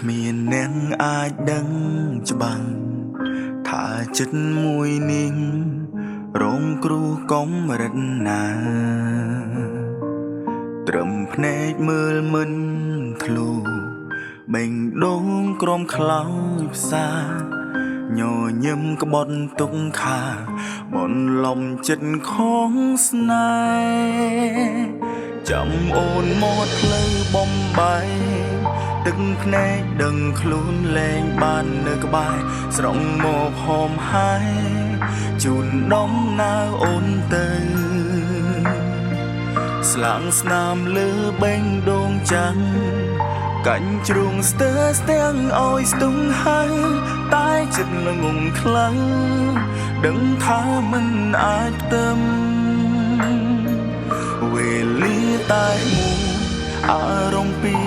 មានអ្នកអាចដឹងច្បាស់ថាចិត្តមួយនេះរងគ្រោះកំរិតណាត្រឹមភ្នែកមើលមិនធ្លុះបេងដូងក្រំខ្លោចផ្សាញញឹមក្បត់ទុកខាបនលំចិត្តខងស្នេហ៍ចាំអូនមកផ្លូវបំបាយទឹកភ្នែកដឹងខ្លួនលែងបាននៅក្បែរស្រង់មកហមហើយជូនដំណើរអូនទៅស្លាំងស្នាមលើបេងដូងចាំងកាញ់ជ្រុងស្ទើស្ទាំងឲ្យស្ទង់ហើយតែចិត្តល្ងងខ្លាំងដឹងថាមិនអាចផ្ទឹមវេលាតែមួយអារម្មណ៍ពី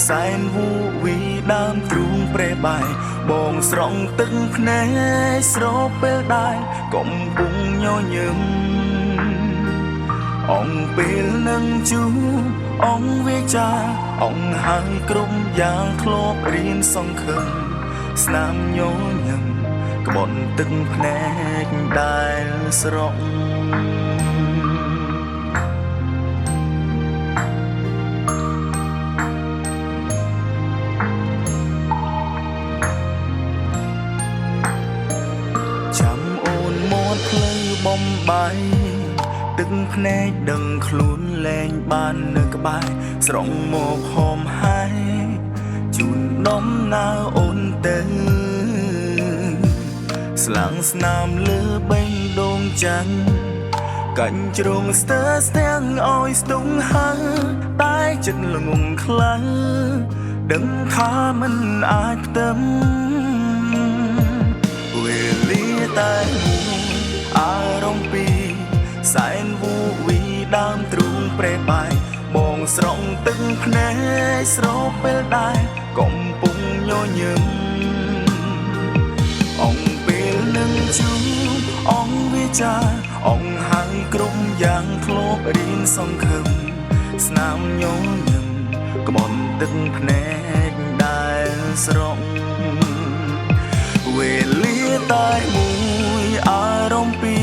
សែនវូវីដើមទ្រូងប្រេបាយបងស្រង់ទឹកភ្នែកស្រពេលដែរកំពុងញញឹមអងពេលនឹងជួអងវាចាអងហើយគ្រប់យ៉ាងធ្លាប់រៀនសង្ឃឹមស្នាមញញឹមក្បត់ទឹកភ្នែកដែលស្រក់ចាំអូនមកផ្លូវបំបាយទឹកភ្នែកដឹងខ្លួនលែងបាននៅក្បែរស្រង់មកហមហើយជូនដំណើរអូនទៅស្លាំងស្នាមលើបេងដូងចាំងកាញ់ជ្រុងស្ទើស្ទាំងឲ្យស្ទង់ហើយតែចិត្តល្ងងខ្លាំងដឹងថាមិនអាចផ្ទឹមវេលាតែមួយអារម្មណ៍ពីសែនវូវីដើមទ្រូងប្រេបាយបងស្រង់ទឹកភ្នែកស្រពេលដែរកំពុងញញឹមអងពេលនឹងជួអងវាចាអងហើយគ្រប់យ៉ាងធ្លាប់រៀនសង្ឃឹមស្នាមញញឹមក្បត់ទឹកភ្នែកដែលស្រង់វេលាតែមួយអារម្មណ៍ពី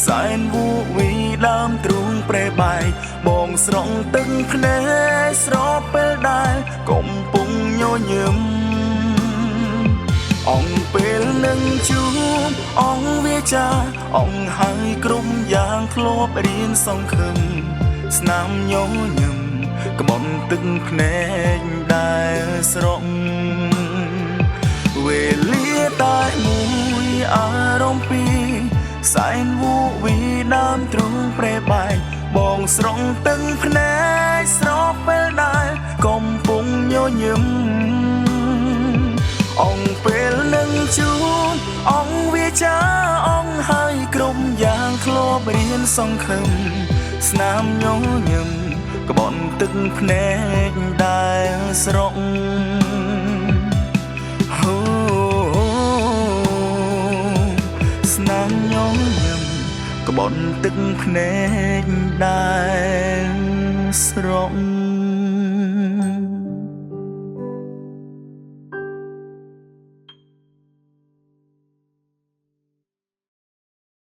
សែនវូវីដើមទ្រូងប្រេបាយបងស្រង់ទឹកភ្នែកស្រពេលដែរកំពុងញញឹមអងពេលនឹងជួបអងវាចាអងហើយគ្រប់យ៉ាងធ្លាប់រៀនសង្ឃឹមស្នាមញញឹមក្បត់ទឹកភ្នែកដែលស្រក់វេលាតែមួយអារម្មណ៍ពីសែនវូវីដើមទ្រូងប្រេបាយបងស្រង់ទឹកភ្នែកស្រពេលដែរកំពុងញញឹមអងពេលនឹងជួបអងវាចាអងហើយគ្រប់យ៉ាងធ្លាប់រៀនសង្ឃឹមស្នាមញញឹមក្បត់ទឹកភ្នែកដែលស្រក់ស្នាមញញឹមក្បត់ទឹកភ្នែកដែលស្រក់